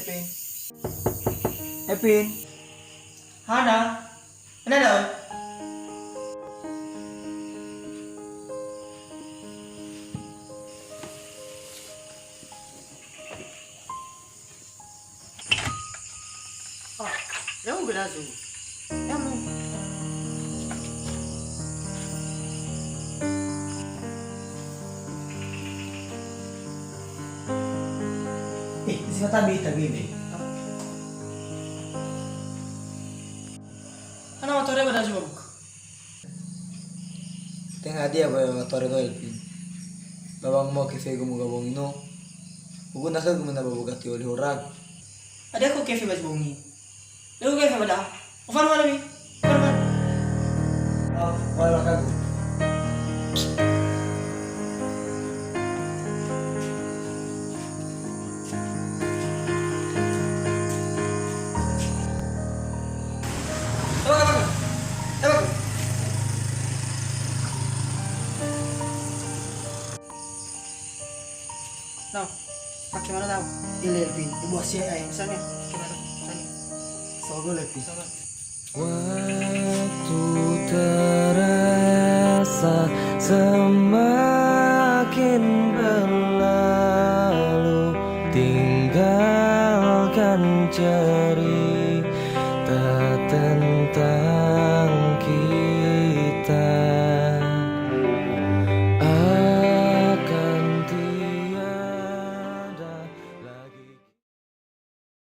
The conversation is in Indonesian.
Epin. Epin. Hana. Ano daw? Jangan berazu. Jangan. Di tabi deh. Ano motornya berazu babuk? Tengah dia bawa motor itu Epin. Babang mau kifay gumugabong ino. Ugun na ka gumana babugati oli hurag. Ada aku kefe baju bungi. Lalu kefe pada? Ufan mana bi? Ufan mana? Oh, wala ka gu. Tawag. Now, pakai mana tahu? Ilelpin. Ibu siya ay. Misalnya, gimana? Tadi. Sogo Epin. Sama. Waktu terasa semakin berlalu, tinggalkan cerita tentang